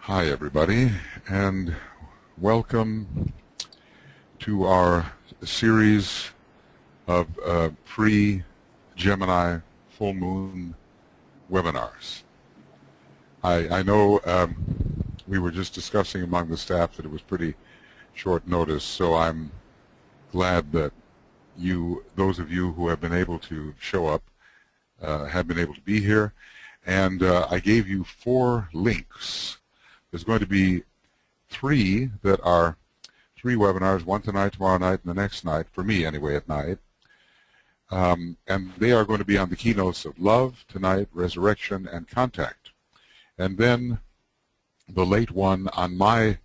Hi everybody, and welcome to our series of pre-Gemini full moon webinars. I know we were just discussing among the staff that it was pretty short notice, so I'm glad that those of you who have been able to show up have been able to be here, and I gave you 4 links. There's going to be 3 that are 3 webinars, one tonight, tomorrow night, and the next night, for me anyway, at night. And they are going to be on the keynotes of love, tonight, resurrection, and contact. And then the late one on my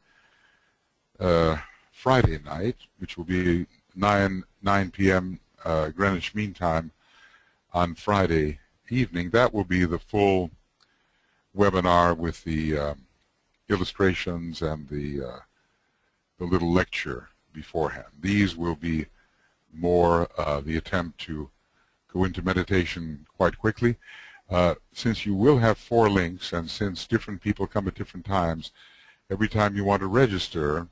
Friday night, which will be 9 p.m. Greenwich Mean Time on Friday evening, that will be the full webinar with the illustrations and the little lecture beforehand. These will be more the attempt to go into meditation quite quickly. Since you will have 4 links, and since different people come at different times, every time you want to register,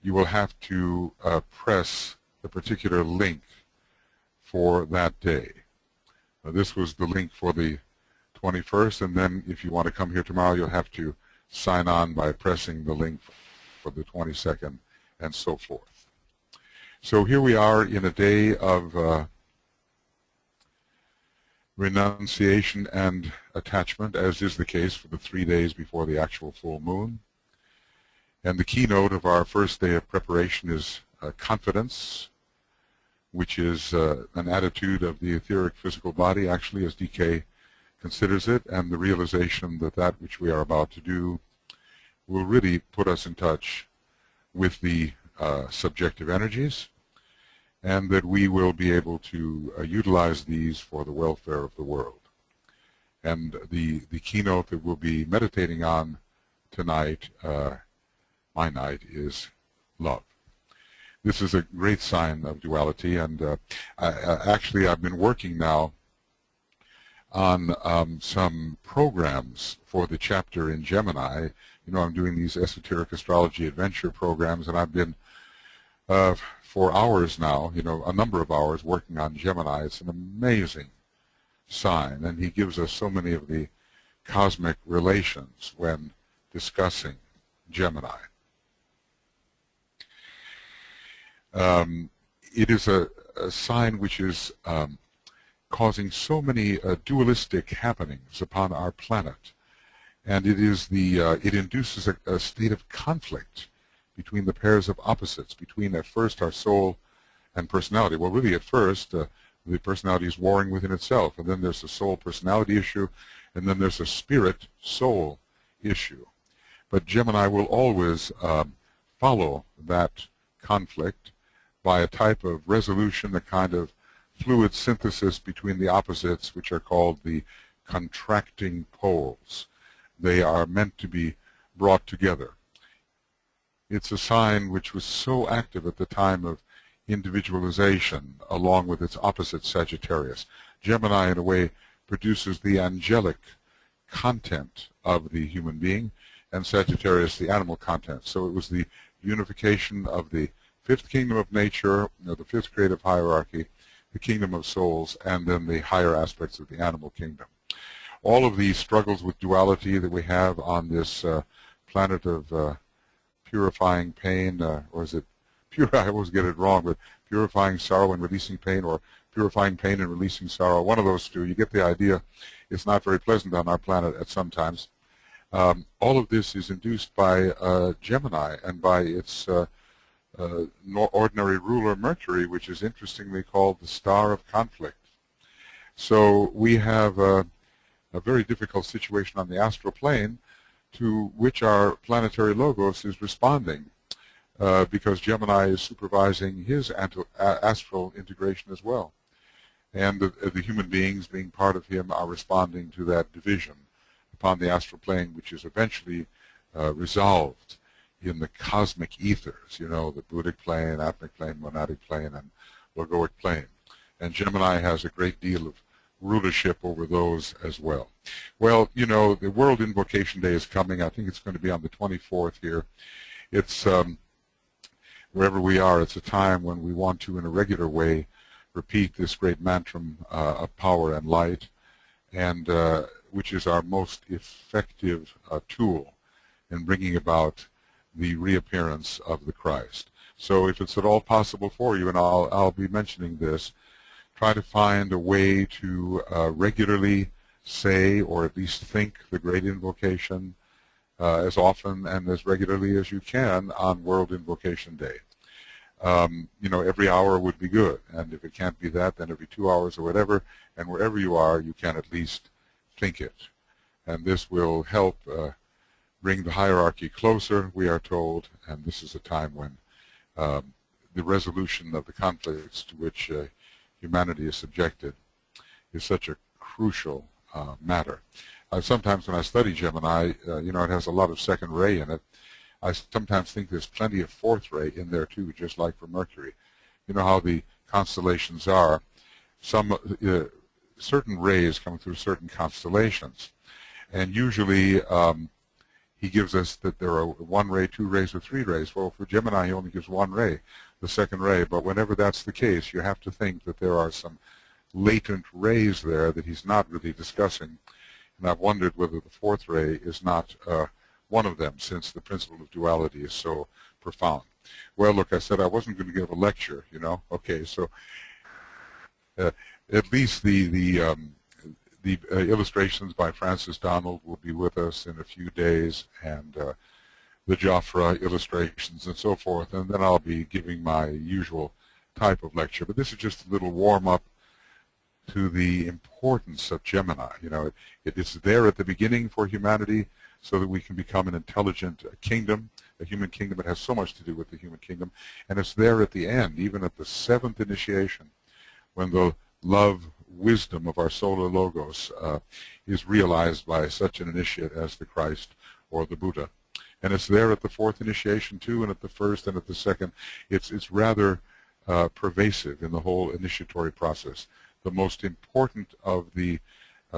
you will have to press the particular link for that day. This was the link for the 21st, and then if you want to come here tomorrow, you'll have to sign on by pressing the link for the 22nd, and so forth. So here we are in a day of renunciation and attachment, as is the case for the 3 days before the actual full moon. And the keynote of our first day of preparation is confidence, which is an attitude of the etheric physical body, actually, as DK considers it, and the realization that that which we are about to do will really put us in touch with the subjective energies, and that we will be able to utilize these for the welfare of the world. And the keynote that we'll be meditating on tonight, my night, is love. This is a great sign of duality, and actually I've been working now on some programs for the chapter in Gemini. You know, I'm doing these esoteric astrology adventure programs, and I've been for hours now, you know, a number of hours working on Gemini. It's an amazing sign, and he gives us so many of the cosmic relations when discussing Gemini. It is a sign which is causing so many dualistic happenings upon our planet, and it is it induces a state of conflict between the pairs of opposites, between at first our soul and personality. Well, really at first the personality is warring within itself, and then there's a soul personality issue, and then there's a spirit soul issue. But Gemini will always follow that conflict by a type of resolution, a kind of fluid synthesis between the opposites, which are called the contracting poles. They are meant to be brought together. It's a sign which was so active at the time of individualization, along with its opposite, Sagittarius. Gemini, in a way, produces the angelic content of the human being, and Sagittarius the animal content. So it was the unification of the 5th kingdom of nature, you know, the 5th creative hierarchy, the kingdom of souls, and then the higher aspects of the animal kingdom. All of these struggles with duality that we have on this planet of purifying pain, or is it pure? I always get it wrong, but purifying sorrow and releasing pain, or purifying pain and releasing sorrow. One of those two. You get the idea. It's not very pleasant on our planet at some times. All of this is induced by Gemini and by its ordinary ruler Mercury, which is interestingly called the star of conflict. So we have a very difficult situation on the astral plane, to which our planetary logos is responding, because Gemini is supervising his astral integration as well. And the human beings, being part of him, are responding to that division upon the astral plane, which is eventually resolved in the cosmic ethers, you know, the Buddhic plane, Atmic plane, Monadic plane, and Logoic plane. And Gemini has a great deal of rulership over those as well. Well, you know, the World Invocation Day is coming. I think it's going to be on the 24th here. It's wherever we are, it's a time when we want to, in a regular way, repeat this great mantra of power and light, and which is our most effective tool in bringing about the reappearance of the Christ. So if it's at all possible for you, and I'll be mentioning this, try to find a way to regularly say, or at least think, the Great Invocation as often and as regularly as you can on World Invocation Day. You know, every hour would be good, and if it can't be that, then every 2 hours or whatever, and wherever you are, you can at least think it. And this will help bring the hierarchy closer, we are told, and this is a time when the resolution of the conflicts to which humanity is subjected is such a crucial matter. Sometimes when I study Gemini, you know, it has a lot of second ray in it. I sometimes think there's plenty of fourth ray in there too, just like for Mercury. You know how the constellations are. Some certain rays come through certain constellations, and usually he gives us that there are 1 ray, 2 rays, or 3 rays. Well, for Gemini, he only gives 1 ray, the second ray. But whenever that's the case, you have to think that there are some latent rays there that he's not really discussing. And I've wondered whether the fourth ray is not one of them, since the principle of duality is so profound. Well, look, I said I wasn't going to give a lecture, you know. Okay, so at least the illustrations by Francis Donald will be with us in a few days, and the Joffre illustrations and so forth, and then I'll be giving my usual type of lecture. But this is just a little warm-up to the importance of Gemini. You know, it's there at the beginning for humanity so that we can become an intelligent kingdom, a human kingdom. It has so much to do with the human kingdom. And it's there at the end, even at the 7th initiation, when the love wisdom of our solar logos is realized by such an initiate as the Christ or the Buddha. And it's there at the 4th initiation too, and at the 1st and at the 2nd. It's rather pervasive in the whole initiatory process. The most important of the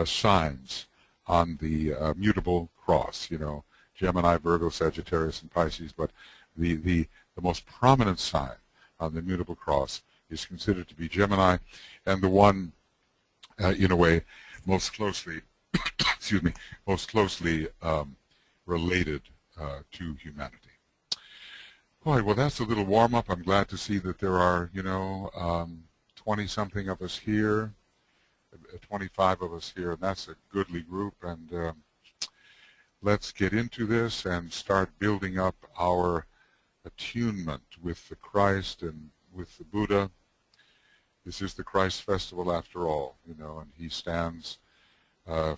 signs on the mutable cross, you know, Gemini, Virgo, Sagittarius, and Pisces, but the most prominent sign on the mutable cross is considered to be Gemini, and the one, in a way, most closely, excuse me, most closely related to humanity. All right, well, that's a little warm-up. I'm glad to see that there are, you know, 20-something of us here, 25 of us here, and that's a goodly group. And let's get into this and start building up our attunement with the Christ and with the Buddha. This is the Christ festival after all, you know, and he stands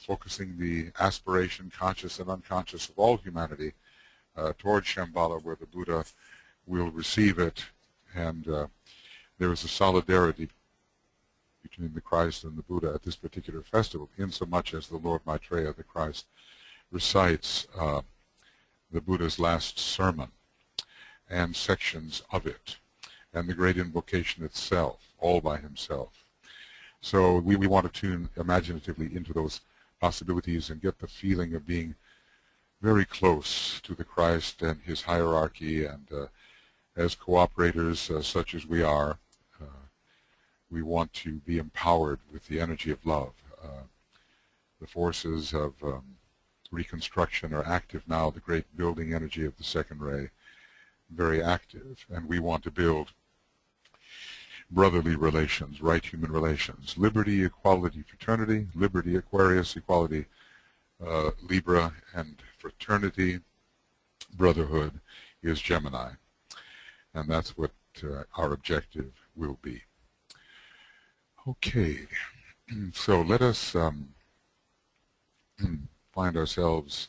focusing the aspiration, conscious and unconscious, of all humanity towards Shambhala, where the Buddha will receive it. And there is a solidarity between the Christ and the Buddha at this particular festival, insomuch as the Lord Maitreya, the Christ, recites the Buddha's last sermon and sections of it, and the Great Invocation itself, all by himself. So we want to tune imaginatively into those possibilities and get the feeling of being very close to the Christ and his hierarchy, and as cooperators such as we are, we want to be empowered with the energy of love. The forces of reconstruction are active now, the great building energy of the second ray, very active, and we want to build brotherly relations, right human relations, liberty, equality, fraternity, liberty, Aquarius, equality, Libra, and fraternity, brotherhood is Gemini, and that's what our objective will be. Okay, so let us find ourselves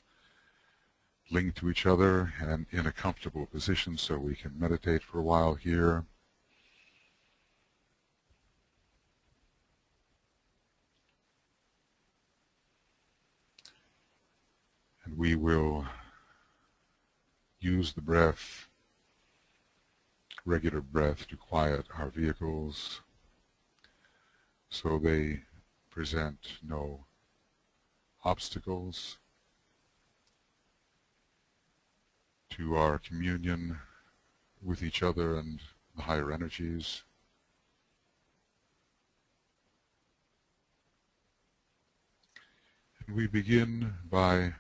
linked to each other and in a comfortable position so we can meditate for a while here. And we will use the breath, regular breath, to quiet our vehicles so they present no obstacles to our communion with each other and the higher energies. And we begin by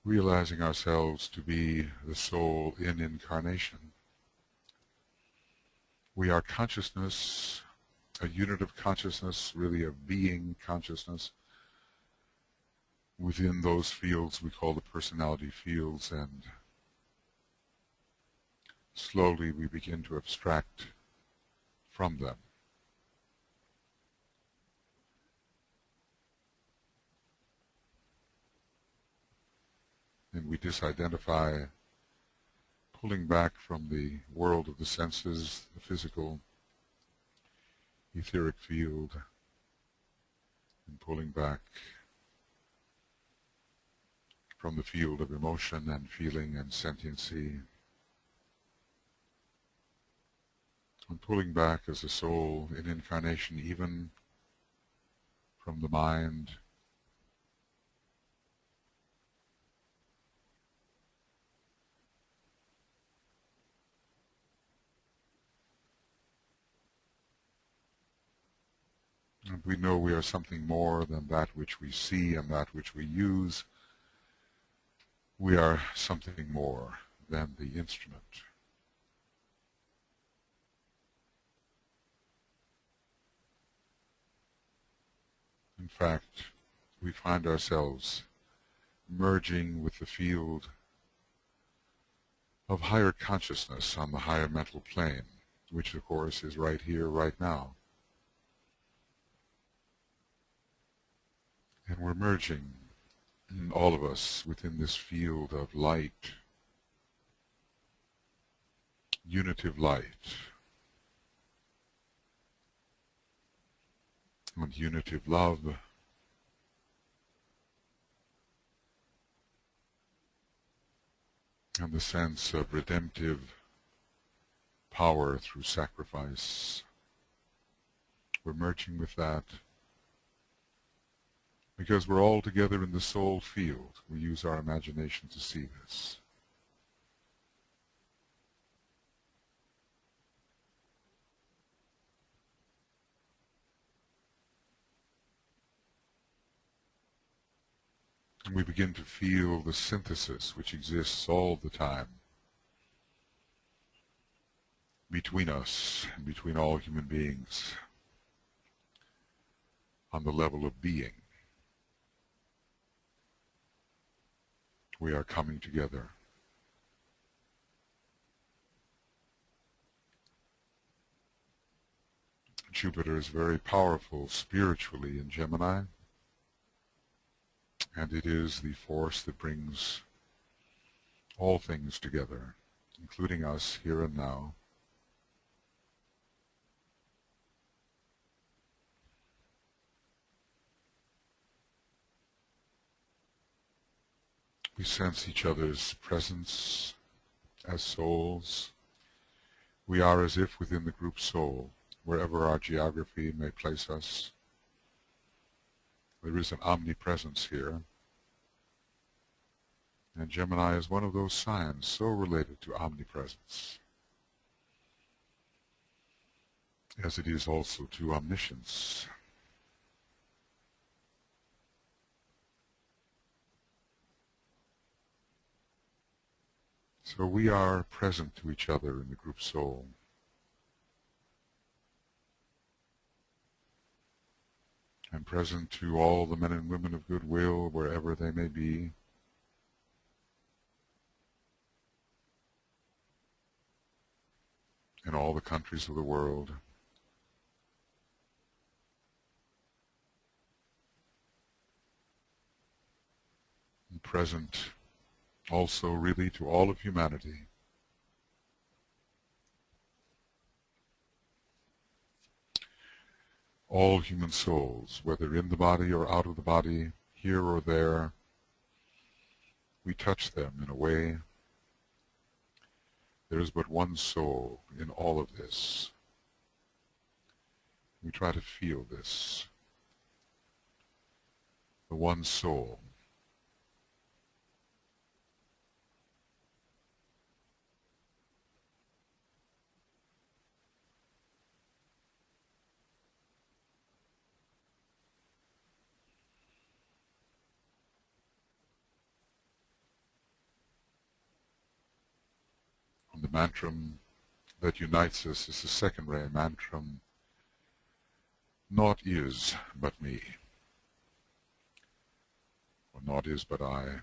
realizing ourselves to be the soul in incarnation. We are consciousness, a unit of consciousness, really a being consciousness, within those fields we call the personality fields, and slowly we begin to abstract from them. And we disidentify, pulling back from the world of the senses, the physical, etheric field, and pulling back from the field of emotion and feeling and sentiency, and pulling back as a soul in incarnation even from the mind, and we know we are something more than that which we see and that which we use. We are something more than the instrument. In fact, we find ourselves merging with the field of higher consciousness on the higher mental plane, which of course is right here, right now. And we're merging, all of us, within this field of light, unitive light, and unitive love, and the sense of redemptive power through sacrifice. We're merging with that because we're all together in the soul field. We use our imagination to see this. And we begin to feel the synthesis which exists all the time between us and between all human beings on the level of being. We are coming together. Jupiter is very powerful spiritually in Gemini, and it is the force that brings all things together, including us here and now. We sense each other's presence as souls. We are as if within the group soul, wherever our geography may place us. There is an omnipresence here. And Gemini is one of those signs so related to omnipresence, as it is also to omniscience. So we are present to each other in the group soul. And present to all the men and women of goodwill, wherever they may be. In all the countries of the world. And present also really to all of humanity. All human souls, whether in the body or out of the body, here or there, we touch them in a way. There is but one soul in all of this. We try to feel this the one soul. And the mantram that unites us is the second ray mantram. Naught is but me, or naught is but I.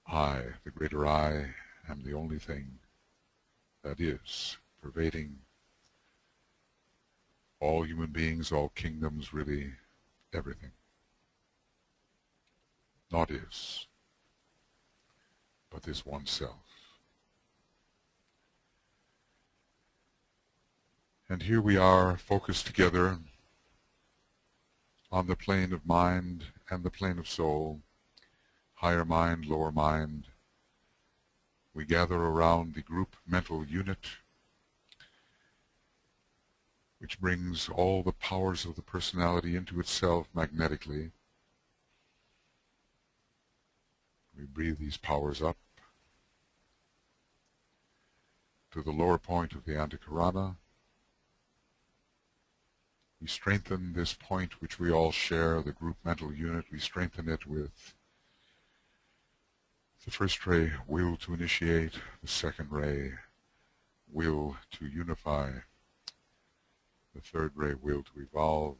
I, the greater I, am the only thing that is, pervading all human beings, all kingdoms, really everything. Naught is but this one self. And here we are, focused together on the plane of mind and the plane of soul, higher mind, lower mind. We gather around the group mental unit, which brings all the powers of the personality into itself magnetically. We breathe these powers up to the lower point of the Antakarana. We strengthen this point which we all share, the group mental unit. We strengthen it with the first ray, will to initiate, the second ray, will to unify, the third ray, will to evolve,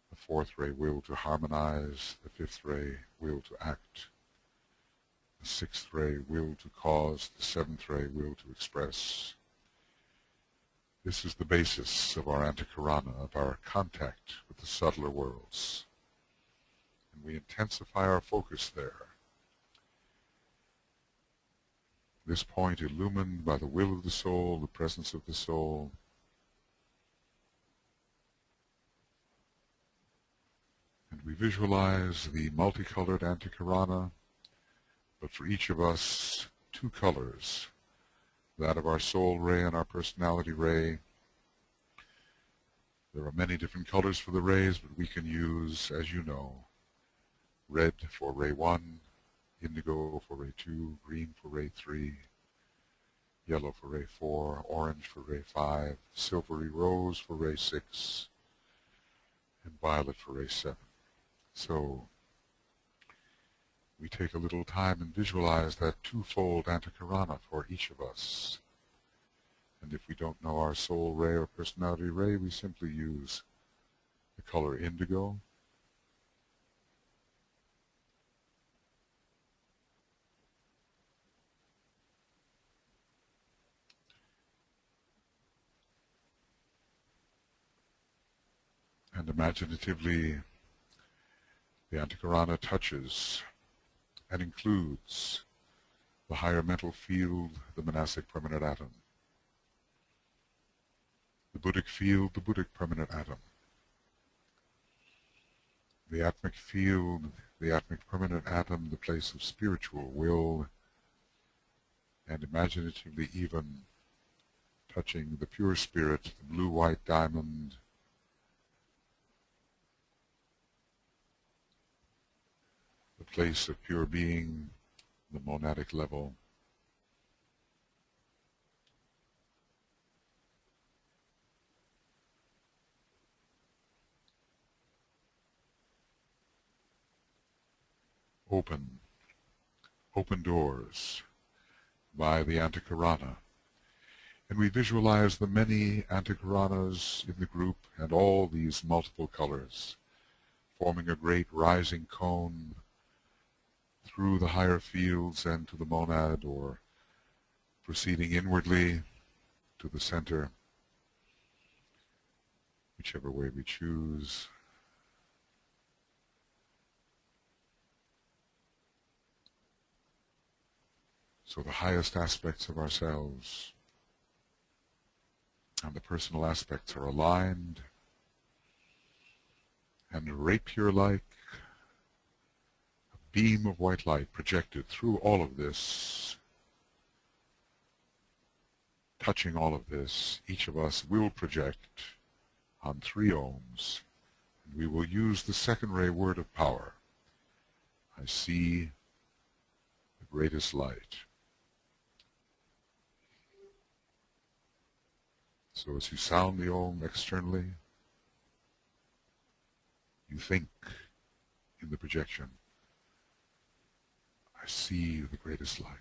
the fourth ray, will to harmonize, the fifth ray, will to act, the sixth ray, will to cause, the seventh ray, will to express. This is the basis of our Antakarana, of our contact with the subtler worlds. And we intensify our focus there. This point illumined by the will of the soul, the presence of the soul. And we visualize the multicolored Antakarana, but for each of us, two colors, that of our soul ray and our personality ray. There are many different colors for the rays, but we can use, as you know, red for ray 1, indigo for ray 2, green for ray 3, yellow for ray 4, orange for ray 5, silvery rose for ray 6, and violet for ray 7. So we take a little time and visualize that twofold Antakarana for each of us. And if we don't know our soul ray or personality ray, we simply use the color indigo. And imaginatively, the Antakarana touches and includes the higher mental field, the monastic permanent atom. The Buddhic field, the Buddhic permanent atom. The Atmic field, the Atmic permanent atom, the place of spiritual will, and imaginatively even touching the pure spirit, the blue-white diamond, the place of pure being, the monadic level. Open doors by the Antakarana. And we visualize the many Antakaranas in the group and all these multiple colors, forming a great rising cone through the higher fields and to the monad, or proceeding inwardly to the center, whichever way we choose. So the highest aspects of ourselves and the personal aspects are aligned, and rapier-like, a beam of white light projected through all of this touching all of this, each of us will project on 3 ohms, and we will use the second ray word of power. I see the greatest light. So as you sound the ohm externally, you think in the projection, I see the greatest light.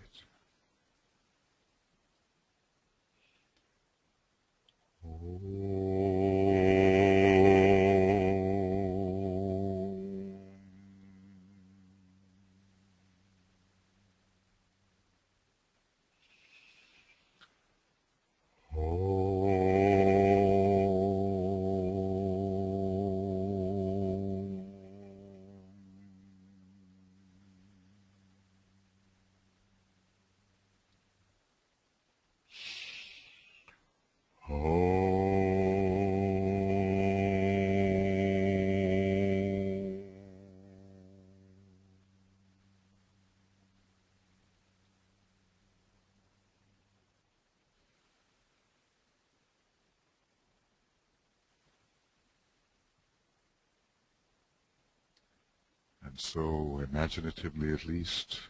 And so, imaginatively at least,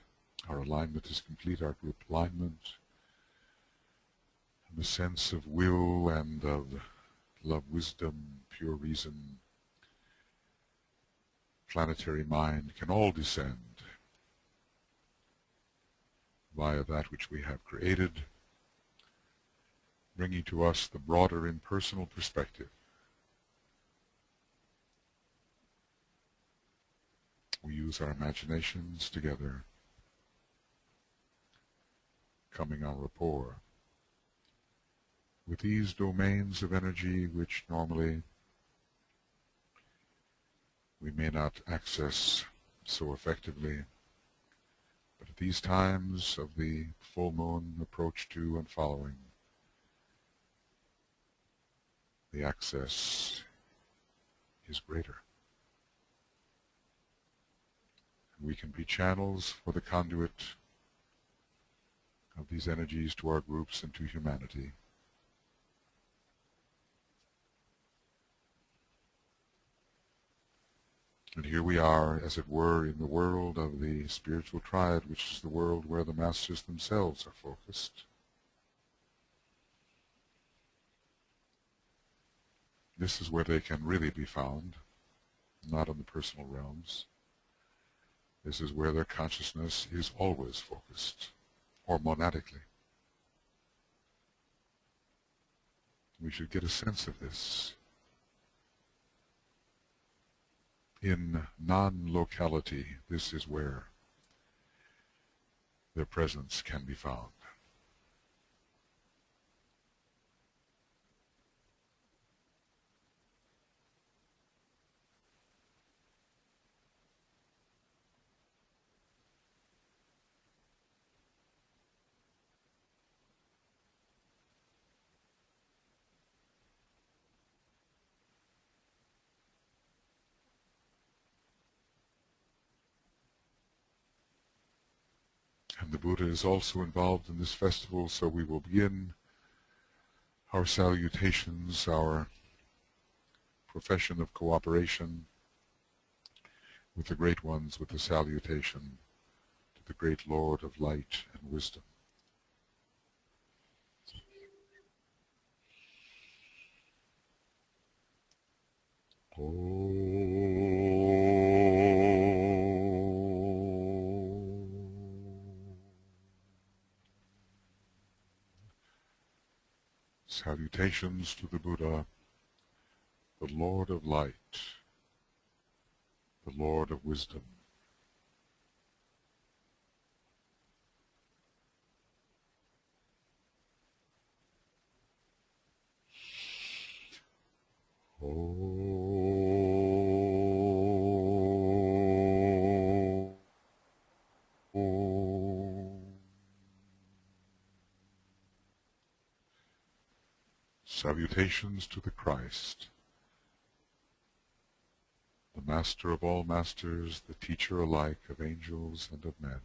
our alignment is complete, our group alignment, and the sense of will and of love, wisdom, pure reason, planetary mind can all descend via that which we have created, bringing to us the broader impersonal perspective. We use our imaginations together, coming en rapport with these domains of energy which normally we may not access so effectively, but at these times of the full moon approach to and following, the access is greater. We can be channels for the conduit of these energies to our groups and to humanity. And here we are, as it were, in the world of the Spiritual Triad, which is the world where the Masters themselves are focused. This is where they can really be found, not in the personal realms. This is where their consciousness is always focused, or monadically. We should get a sense of this. In non-locality, this is where their presence can be found. And the Buddha is also involved in this festival, so we will begin our salutations, our profession of cooperation with the Great Ones, with the salutation to the Great Lord of Light and Wisdom. Salutations to the Buddha, the Lord of Light, the Lord of Wisdom. Salutations to the Christ, the Master of all masters, the teacher alike of angels and of men.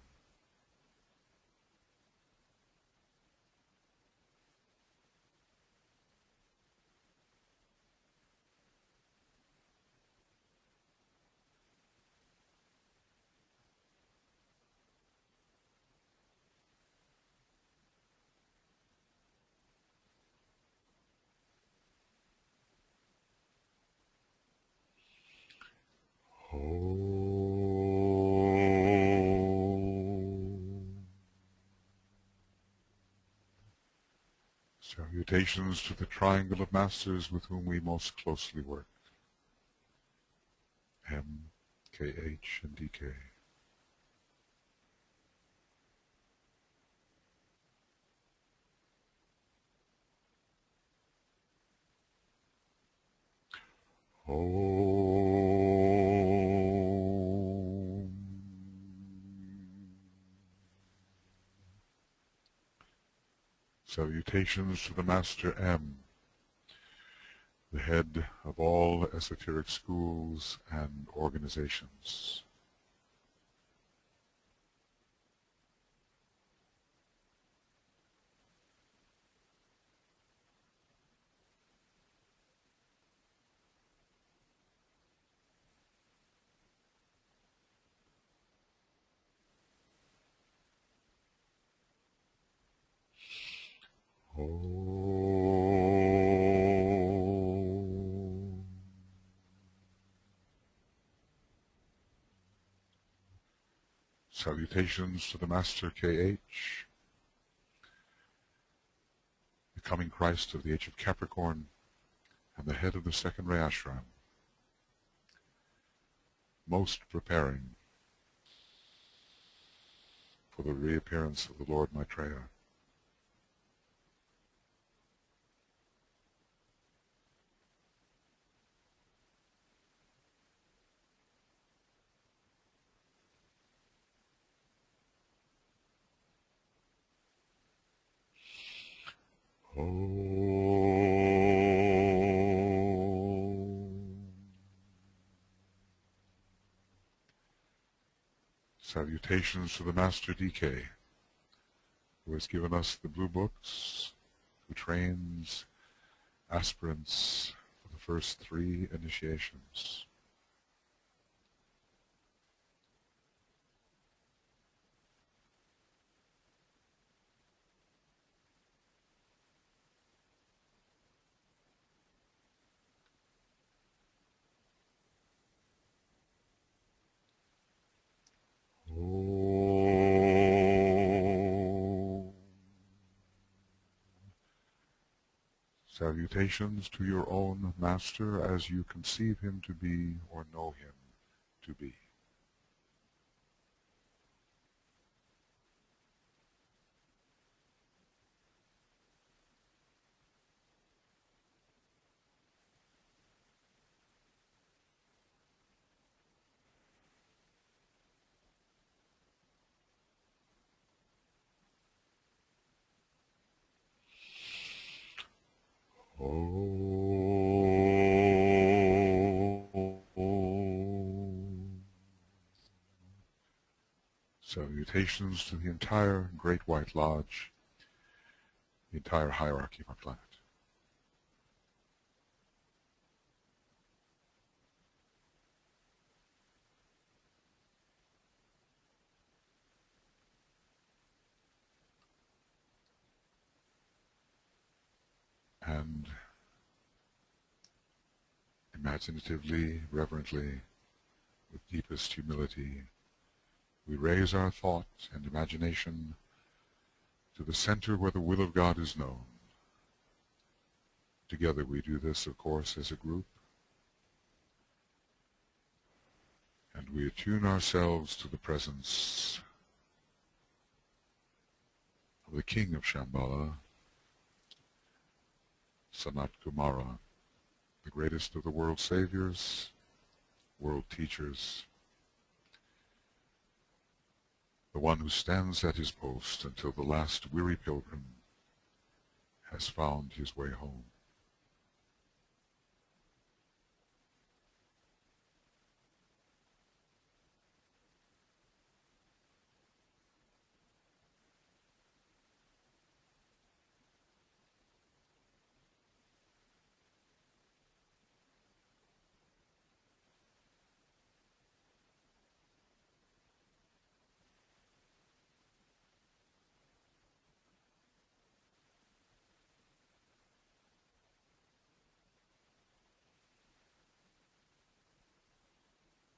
Salutations to the triangle of masters with whom we most closely work. M, KH, and DK. Om. Salutations to the Master M, the head of all esoteric schools and organizations. Om. Salutations to the Master KH, the coming Christ of the age of Capricorn and the head of the second Ray Ashram, most preparing for the reappearance of the Lord Maitreya. Salutations to the Master DK, who has given us the blue books, who trains aspirants for the first 3 initiations. Salutations to your own Master as you conceive him to be or know him to be. Salutations to the entire Great White Lodge, the entire hierarchy of our planet. And imaginatively, reverently, with deepest humility, we raise our thought and imagination to the center where the will of God is known. Together we do this, of course, as a group. And we attune ourselves to the presence of the King of Shambhala, Sanat Kumara, the greatest of the world saviors, world teachers, the one who stands at his post until the last weary pilgrim has found his way home.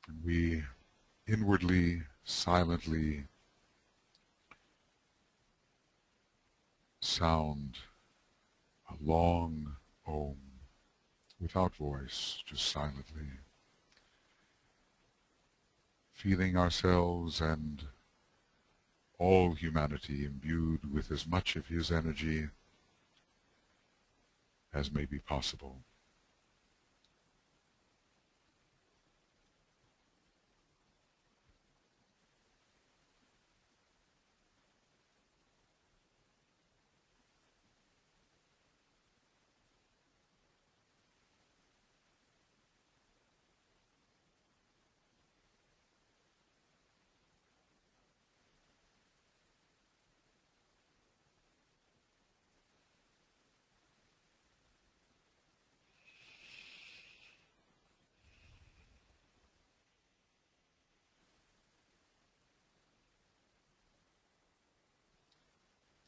And we inwardly, silently sound long Om, without voice, just silently, feeling ourselves and all humanity imbued with as much of his energy as may be possible.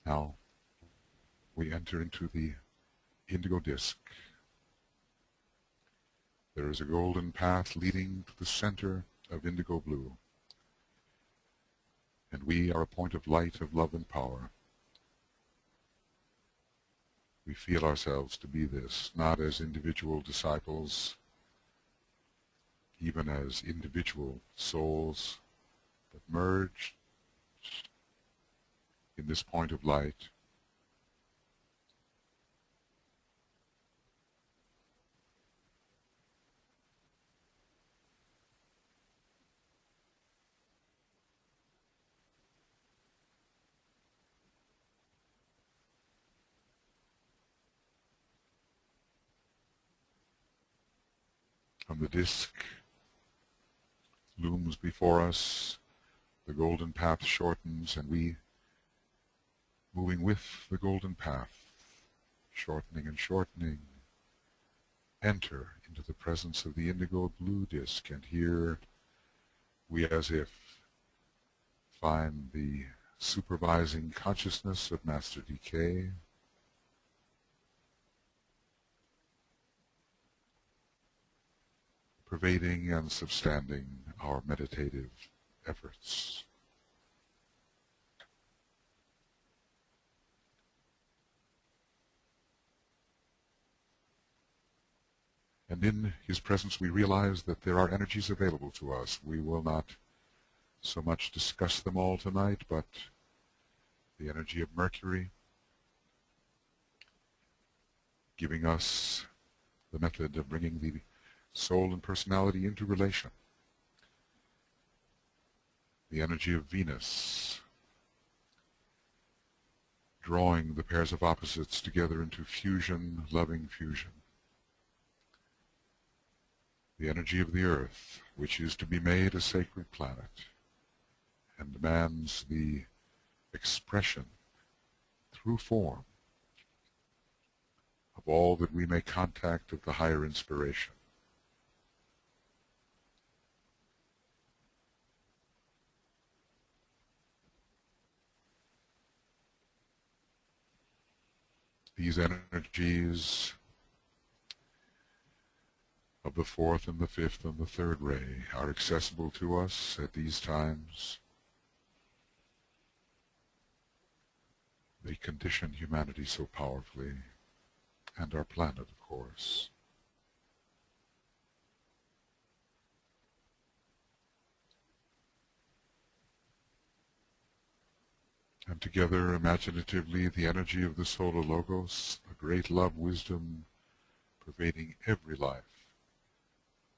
Now we enter into the indigo disk. There is a golden path leading to the center of indigo blue, and we are a point of light, of love and power. We feel ourselves to be this, not as individual disciples, even as individual souls, but merged in this point of light, from the disk looms before us, the golden path shortens, and we, moving with the golden path, shortening and shortening, enter into the presence of the indigo blue disk, and here we as if find the supervising consciousness of Master DK, pervading and substanding our meditative efforts. And in his presence we realize that there are energies available to us. We will not so much discuss them all tonight, but the energy of Mercury, giving us the method of bringing the soul and personality into relation. The energy of Venus, drawing the pairs of opposites together into fusion, loving fusion. The energy of the Earth, which is to be made a sacred planet, and demands the expression through form of all that we may contact of the higher inspiration. These energies of the fourth and the fifth and the third ray are accessible to us at these times. They condition humanity so powerfully, and our planet, of course. And together, imaginatively, the energy of the Solar Logos, a great love wisdom pervading every life,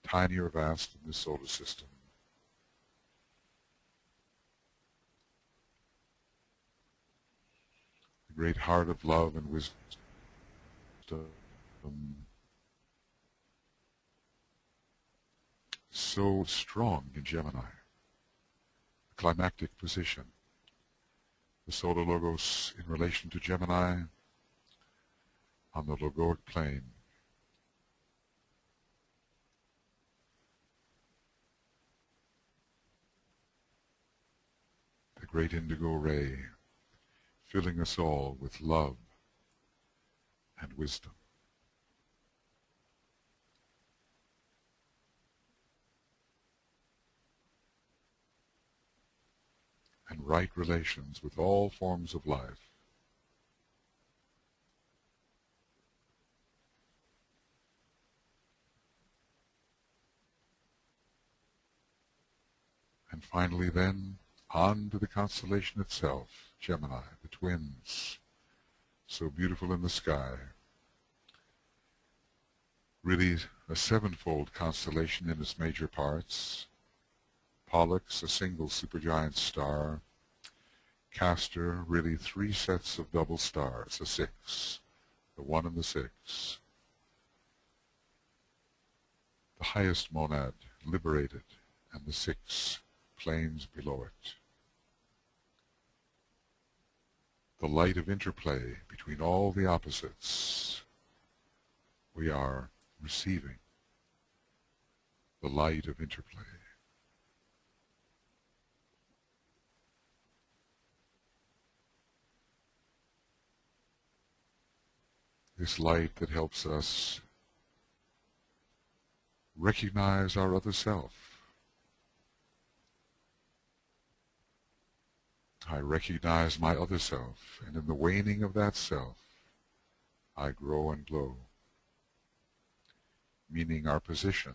tiny or vast in this solar system. The great heart of love and wisdom, so strong in Gemini, a climactic position. The Solar Logos in relation to Gemini on the logoic plane. The great indigo ray, filling us all with love and wisdom. And right relations with all forms of life. And finally then, on to the constellation itself, Gemini, the Twins, so beautiful in the sky. Really a sevenfold constellation in its major parts. Pollux, a single supergiant star. Castor, really three sets of double stars, a six, the one and the six. The highest monad, liberated, and the six planes below it. The light of interplay between all the opposites. We are receiving the light of interplay. This light that helps us recognize our other self. I recognize my other self, and in the waning of that self, I grow and glow. Meaning our position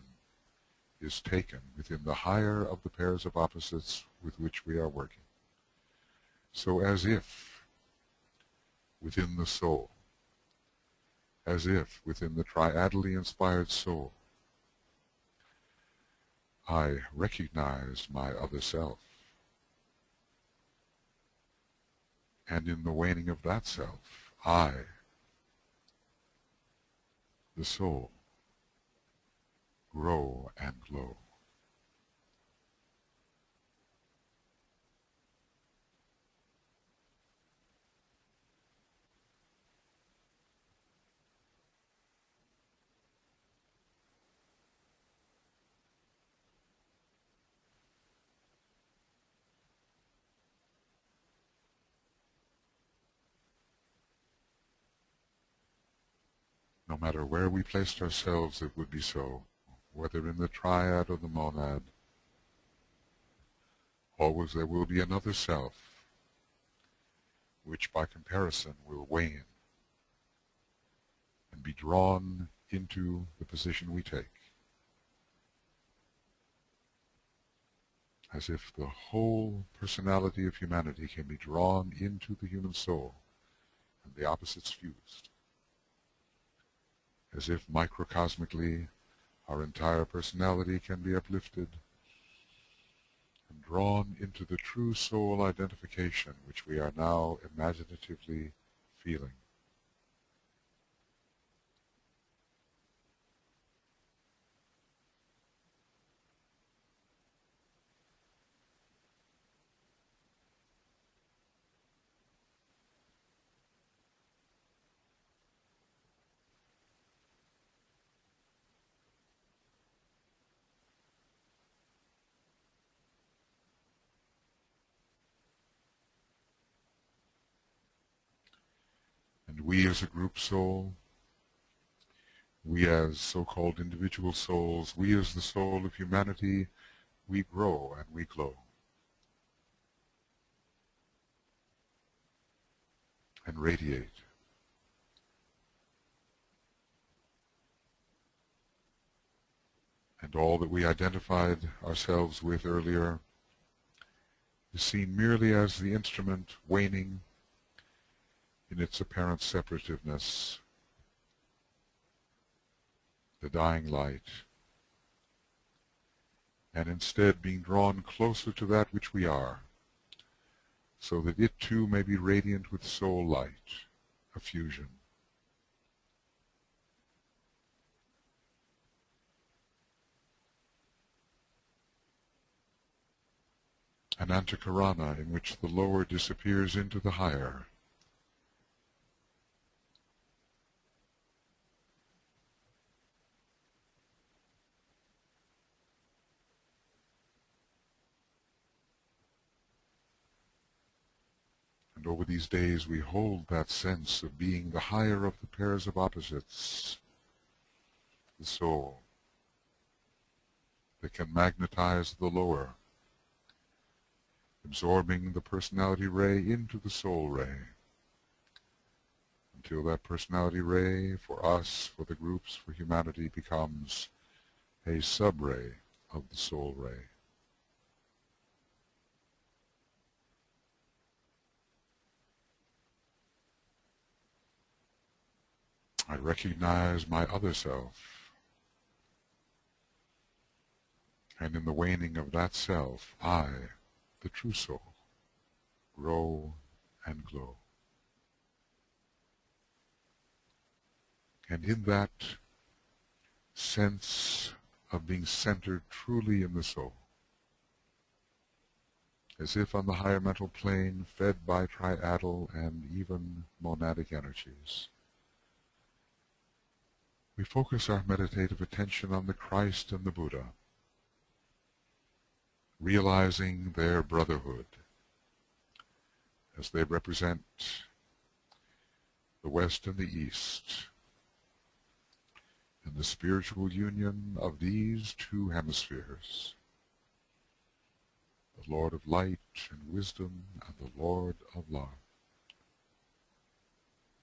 is taken within the higher of the pairs of opposites with which we are working. So as if within the soul, as if within the triadally inspired soul, I recognize my other self. And in the waning of that self, I, the soul, grow and glow. No matter where we placed ourselves, it would be so, whether in the triad or the monad. Always there will be another self, which by comparison will wane and be drawn into the position we take, as if the whole personality of humanity can be drawn into the human soul and the opposites fused, as if microcosmically our entire personality can be uplifted and drawn into the true soul identification which we are now imaginatively feeling. And we as a group soul, we as so-called individual souls, we as the soul of humanity, we grow and we glow. And radiate. And all that we identified ourselves with earlier is seen merely as the instrument waning in its apparent separativeness, the dying light, and instead being drawn closer to that which we are, so that it too may be radiant with soul light, a fusion. An antakarana in which the lower disappears into the higher. And over these days we hold that sense of being the higher of the pairs of opposites, the soul, that can magnetize the lower, absorbing the personality ray into the soul ray, until that personality ray, for us, for the groups, for humanity, becomes a sub-ray of the soul ray. I recognize my other self, and in the waning of that self, I, the true soul, grow and glow. And in that sense of being centered truly in the soul, as if on the higher mental plane, fed by triadal and even monadic energies, we focus our meditative attention on the Christ and the Buddha, realizing their brotherhood as they represent the West and the East, and the spiritual union of these two hemispheres, the Lord of Light and Wisdom and the Lord of Love,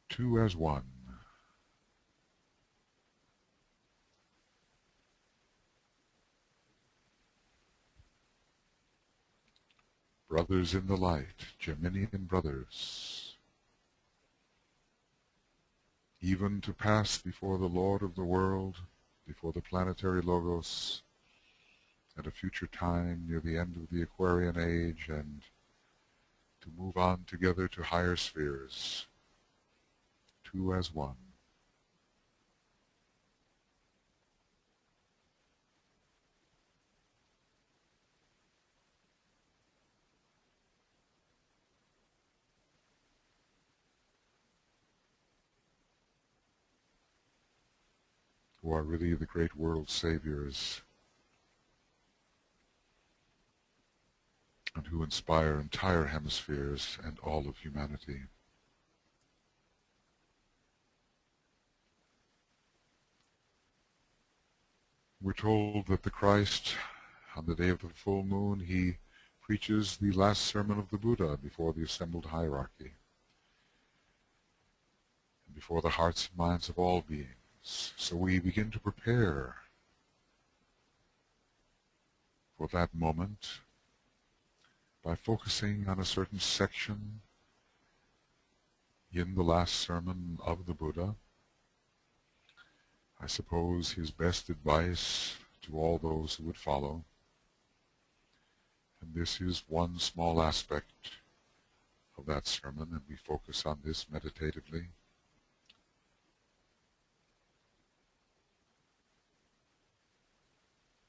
two as one. Brothers in the light, Geminian brothers, even to pass before the Lord of the world, before the planetary logos, at a future time near the end of the Aquarian age, and to move on together to higher spheres, two as one. Who are really the great world saviors, and who inspire entire hemispheres and all of humanity. We're told that the Christ, on the day of the full moon, he preaches the last sermon of the Buddha before the assembled hierarchy, and before the hearts and minds of all beings. So we begin to prepare for that moment by focusing on a certain section in the last sermon of the Buddha. I suppose his best advice to all those who would follow. And this is one small aspect of that sermon, and we focus on this meditatively.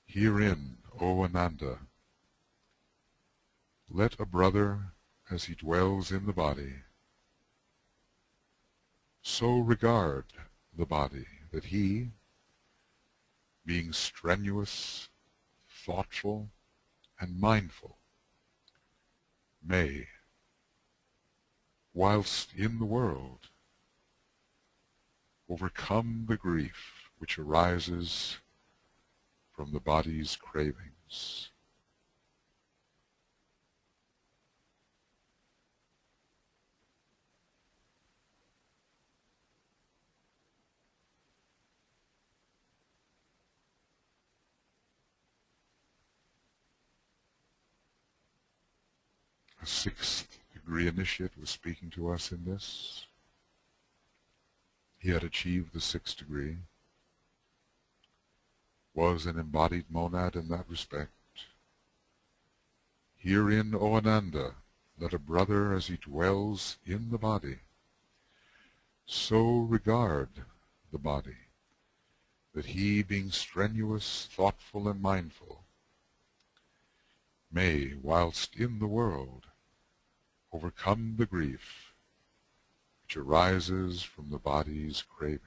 Herein, O Ananda, let a brother, as he dwells in the body, so regard the body that he, being strenuous, thoughtful, and mindful, may, whilst in the world, overcome the grief which arises from the body's cravings. A sixth degree initiate was speaking to us in this. He had achieved the sixth degree, was an embodied monad in that respect. Herein, O Ananda, let a brother, as he dwells in the body, so regard the body, that he, being strenuous, thoughtful, and mindful, may, whilst in the world, overcome the grief which arises from the body's cravings.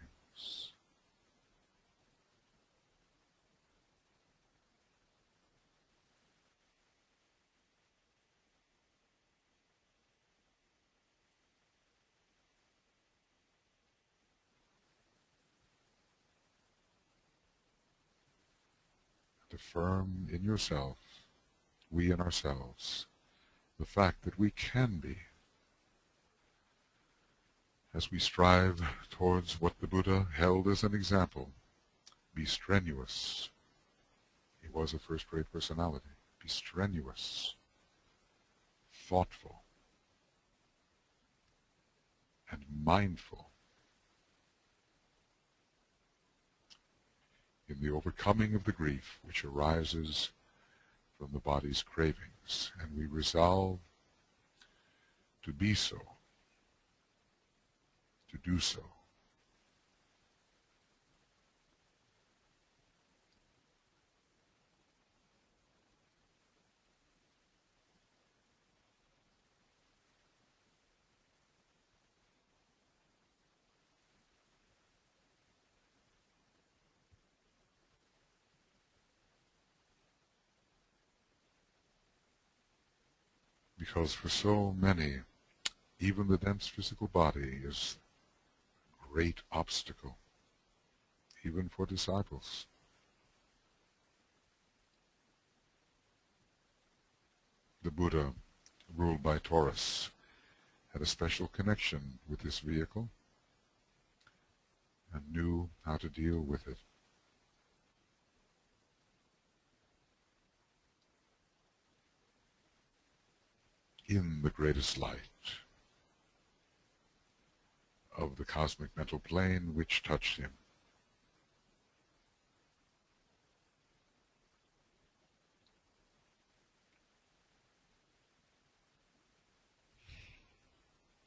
And affirm in yourself, we in ourselves, the fact that we can be, as we strive towards what the Buddha held as an example, be strenuous. He was a first-rate personality. Be strenuous, thoughtful, and mindful. in the overcoming of the grief which arises from the body's cravings, and we resolve to be so, to do so. Because for so many, even the dense physical body is a great obstacle, even for disciples. The Buddha, ruled by Taurus, had a special connection with this vehicle and knew how to deal with it. In the greatest light of the cosmic mental plane which touched him.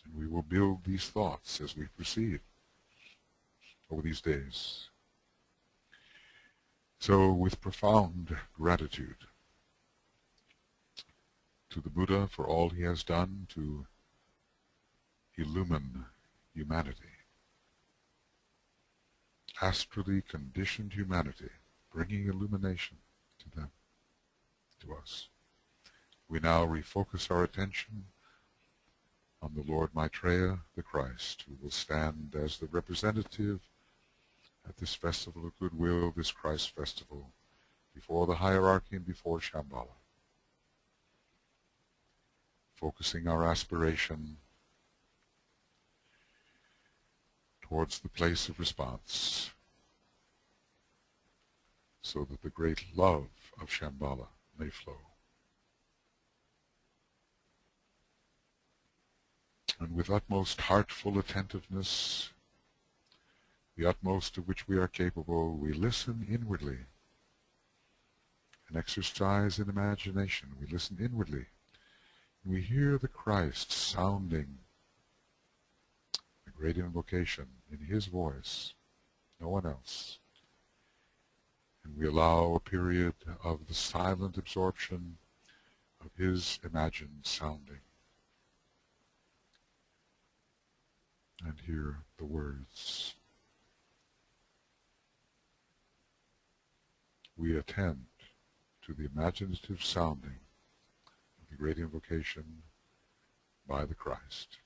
And we will build these thoughts as we proceed over these days. So, with profound gratitude to the Buddha for all he has done to illumine humanity, astrally conditioned humanity, bringing illumination to them, to us. We now refocus our attention on the Lord Maitreya, the Christ, who will stand as the representative at this festival of goodwill, this Christ festival, before the hierarchy and before Shambhala, focusing our aspiration towards the place of response, so that the great love of Shambhala may flow. And with utmost heartful attentiveness, the utmost of which we are capable, we listen inwardly and exercise in imagination. We listen inwardly, and we hear the Christ sounding the Great Invocation in his voice, no one else. And we allow a period of the silent absorption of his imagined sounding, and hear the words. We attend to the imaginative sounding of the Great Invocation by the Christ.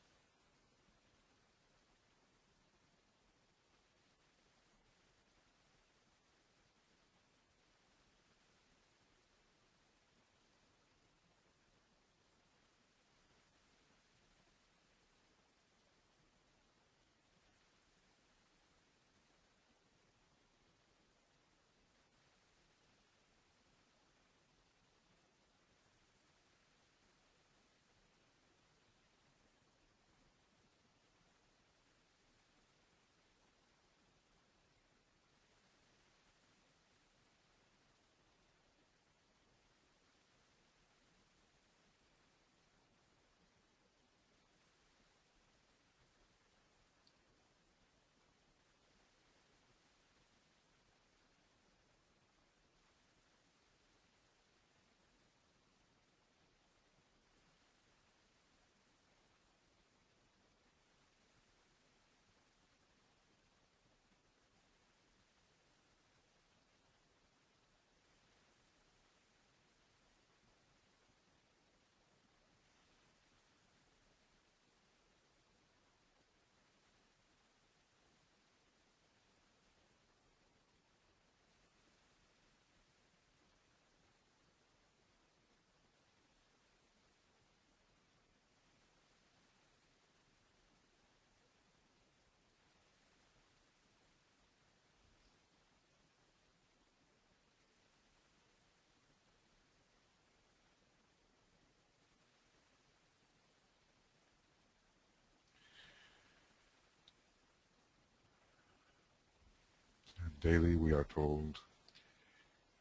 Daily, we are told,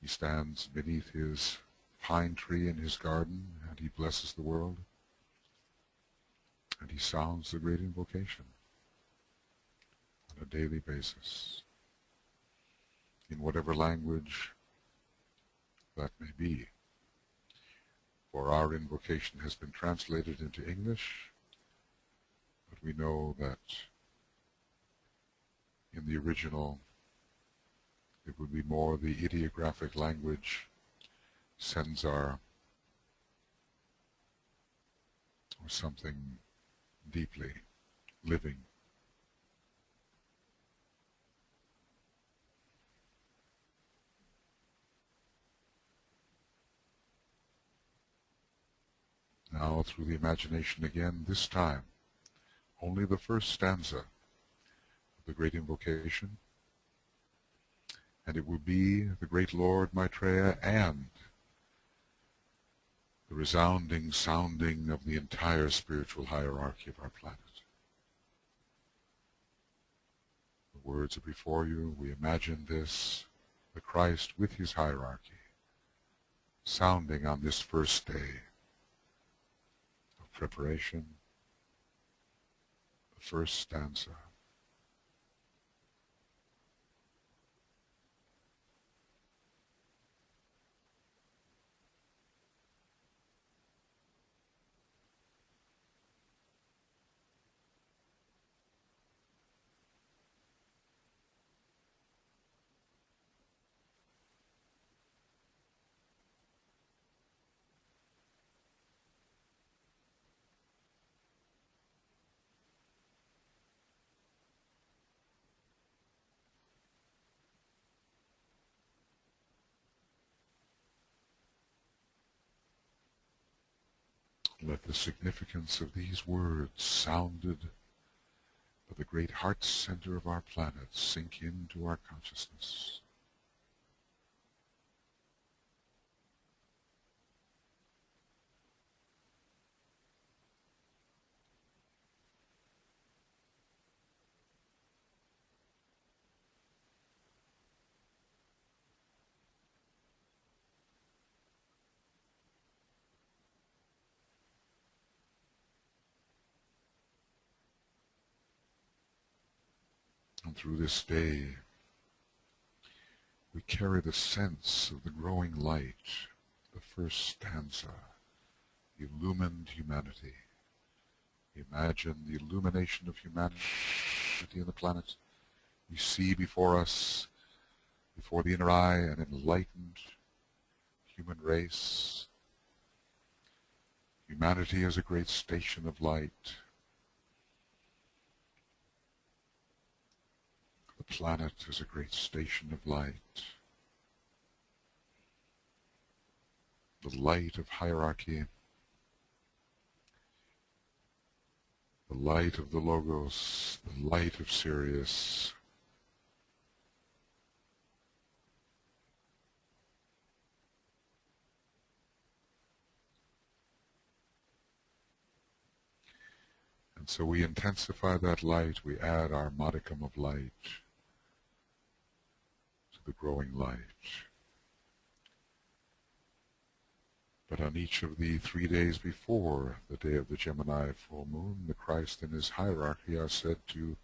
he stands beneath his pine tree in his garden, and he blesses the world, and he sounds the Great Invocation on a daily basis, in whatever language that may be. For our invocation has been translated into English, but we know that in the original it would be more the ideographic language, Senzar, or something deeply living. Now, through the imagination again, this time, only the first stanza of the Great Invocation, and it will be the Great Lord Maitreya and the resounding sounding of the entire spiritual hierarchy of our planet. The words are before you. We imagine this, the Christ with his hierarchy, sounding on this first day of preparation, the first stanza. Let the significance of these words sounded by the great heart center of our planet sink into our consciousness. And through this day, we carry the sense of the growing light, the first stanza, the illumined humanity. Imagine the illumination of humanity in the planet. We see before us, before the inner eye, an enlightened human race. Humanity is a great station of light. The planet is a great station of light. The light of hierarchy, the light of the Logos, the light of Sirius. And so we intensify that light, we add our modicum of light to the growing light. But on each of the 3 days before the day of the Gemini full moon, the Christ and his hierarchy are said to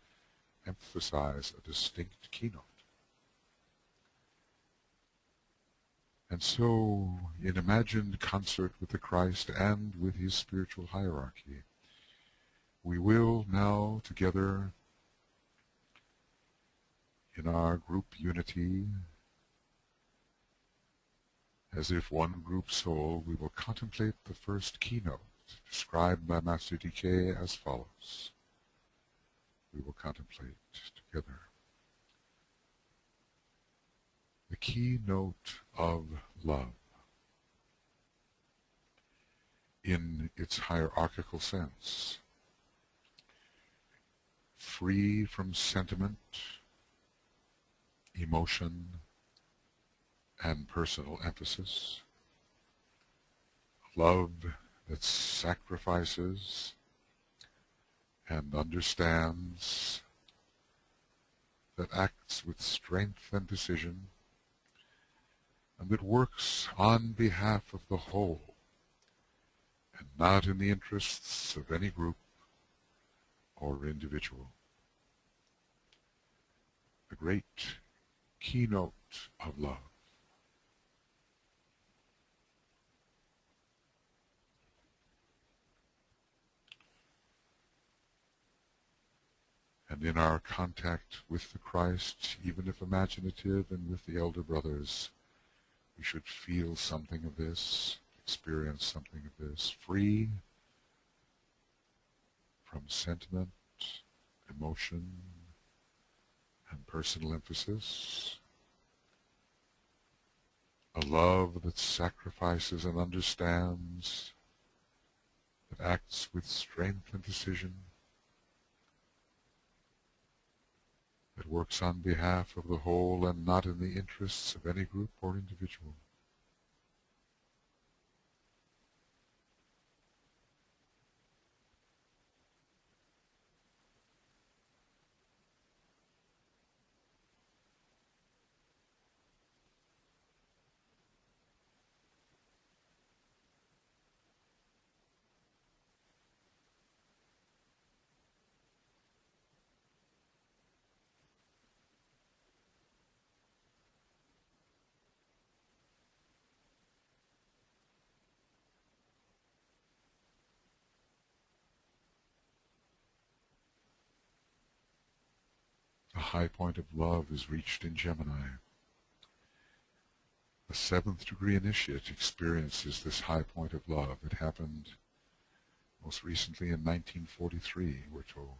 emphasize a distinct keynote. And so, in imagined concert with the Christ and with his spiritual hierarchy, we will now together in our group unity, as if one group soul, we will contemplate the first keynote described by Master DK as follows. We will contemplate together the keynote of love in its hierarchical sense, free from sentiment, emotion, and personal emphasis, love that sacrifices and understands that acts with strength and decision, and that works on behalf of the whole, and not in the interests of any group or individual. The great keynote of love. And in our contact with the Christ, even if imaginative, and with the elder brothers, we should feel something of this, experience something of this, free from sentiment, emotion, and personal emphasis. A love that sacrifices and understands, that acts with strength and decision, that works on behalf of the whole and not in the interests of any group or individual. The high point of love is reached in Gemini. The seventh degree initiate experiences this high point of love. It happened most recently in 1943, we're told.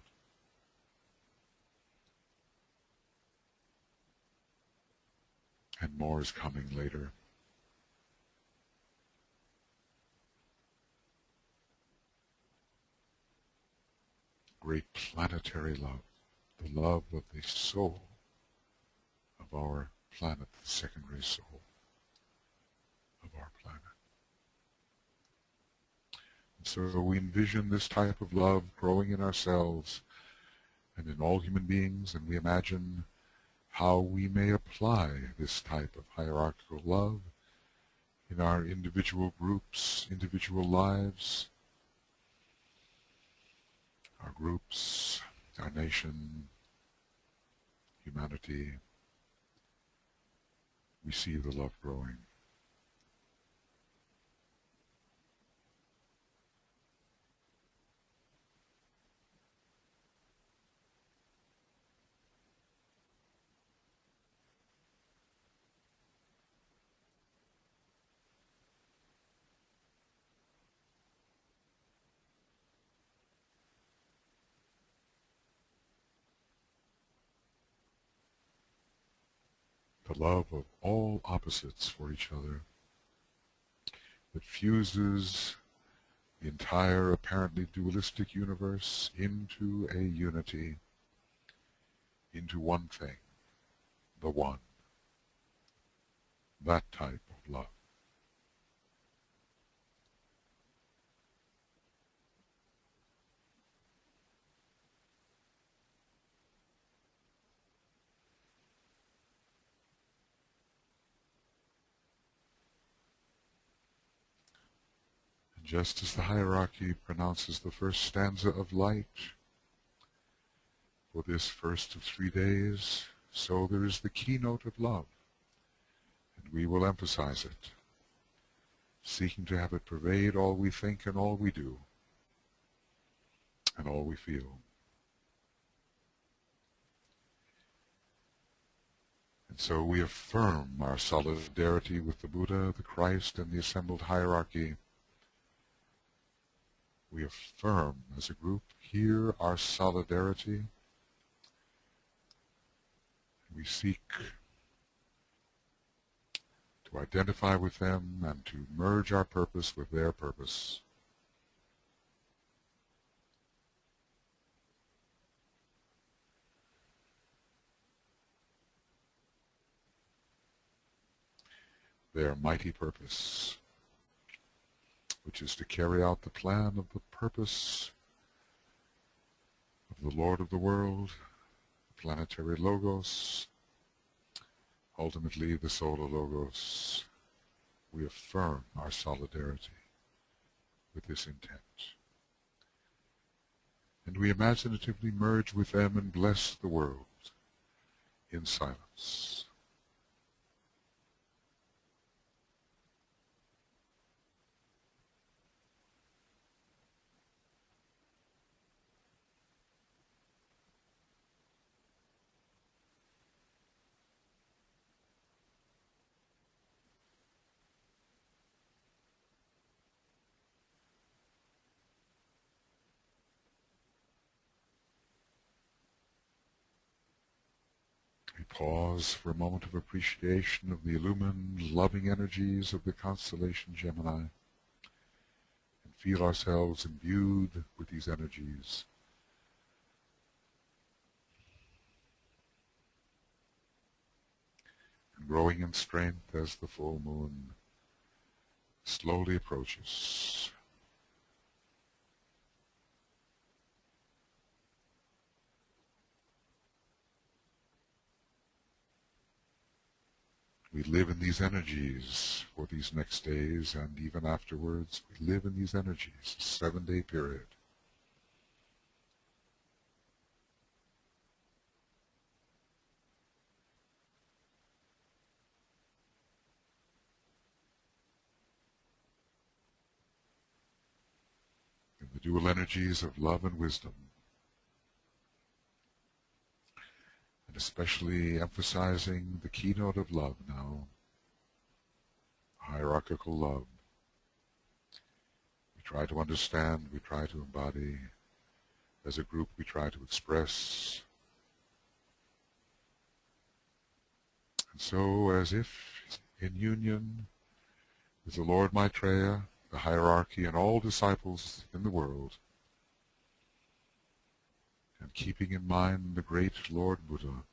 And more is coming later. Great planetary love, the love of the soul of our planet, the secondary soul of our planet. And so we envision this type of love growing in ourselves and in all human beings, and we imagine how we may apply this type of hierarchical love in our individual groups, individual lives, our groups, our nation, humanity. We see the love growing. The love of all opposites for each other that fuses the entire apparently dualistic universe into a unity, into one thing, the one. That type of love. Just as the hierarchy pronounces the first stanza of light for this first of 3 days, so there is the keynote of love, and we will emphasize it, seeking to have it pervade all we think and all we do, and all we feel. And so we affirm our solidarity with the Buddha, the Christ, and the assembled hierarchy. We affirm as a group here our solidarity. We seek to identify with them and to merge our purpose with their purpose. Their mighty purpose, which is to carry out the plan of the purpose of the Lord of the world, planetary logos, ultimately the solar logos, we affirm our solidarity with this intent. And we imaginatively merge with them and bless the world in silence. We pause for a moment of appreciation of the illumined, loving energies of the constellation Gemini and feel ourselves imbued with these energies. And growing in strength as the full moon slowly approaches. We live in these energies for these next days, and even afterwards, we live in these energies, a 7-day period. In the dual energies of love and wisdom, and especially emphasizing the keynote of love now, hierarchical love. We try to understand, we try to embody. As a group, we try to express. And so, as if in union with the Lord Maitreya, the hierarchy, and all disciples in the world, and keeping in mind the great Lord Buddha,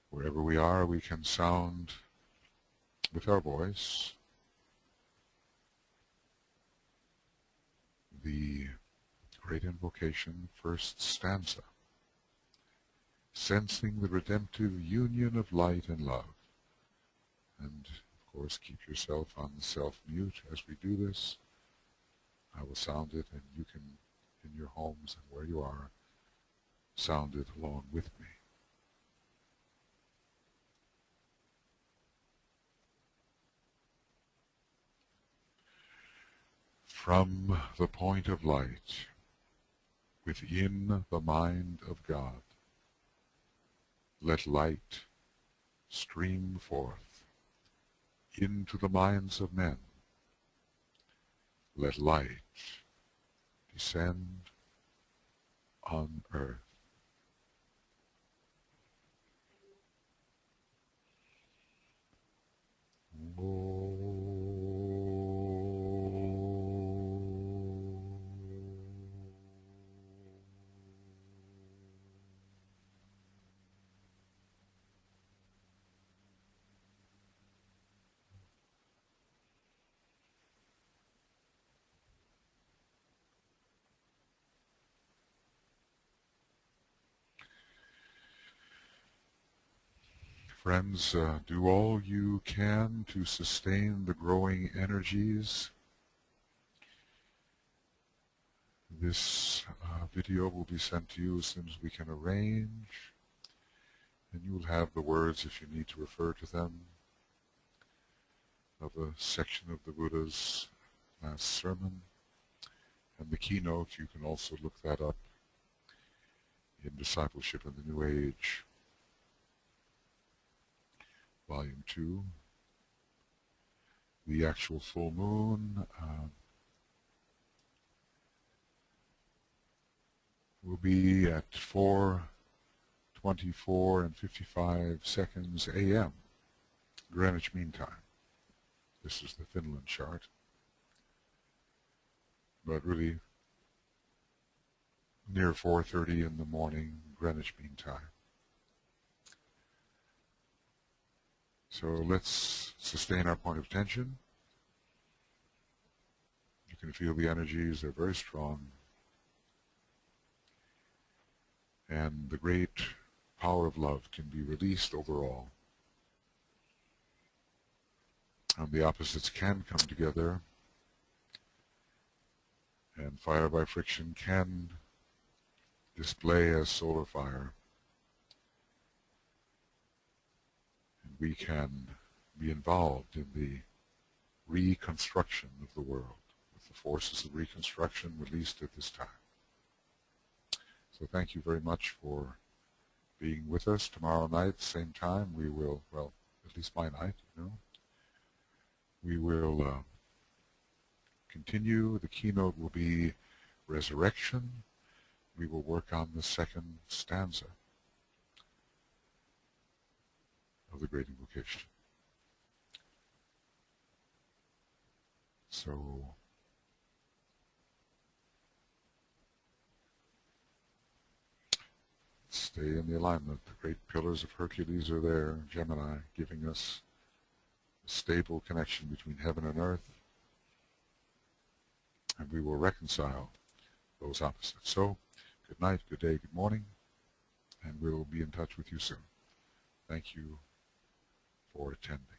wherever we are, we can sound with our voice the Great Invocation, first stanza, sensing the redemptive union of light and love. And, of course, keep yourself on self-mute as we do this. I will sound it, and you can, in your homes and where you are, sound it along with me. From the point of light, within the mind of God, let light stream forth into the minds of men. Let light descend on earth. Friends, do all you can to sustain the growing energies. This video will be sent to you as soon as we can arrange, and you will have the words, if you need to refer to them, of a section of the Buddha's last sermon, and the keynote. You can also look that up in Discipleship in the New Age, Volume 2. The actual full moon will be at 4:24 and 55 seconds a.m. Greenwich Mean Time. This is the Finland chart. But really near 4:30 in the morning, Greenwich Mean Time. So let's sustain our point of tension. You can feel the energies, they're very strong. and the great power of love can be released over all. And the opposites can come together, and fire by friction can display as solar fire, and we can be involved in the reconstruction of the world with the forces of reconstruction released at this time. So thank you very much for being with us. Tomorrow night, same time, we will, well, at least my night, we will continue. The keynote will be Resurrection. We will work on the second stanza of the Great Invocation. So stay in the alignment. The great pillars of Hercules are there, Gemini, giving us a stable connection between heaven and earth, and we will reconcile those opposites. So, good night, good day, good morning, and we'll be in touch with you soon. Thank you for attending.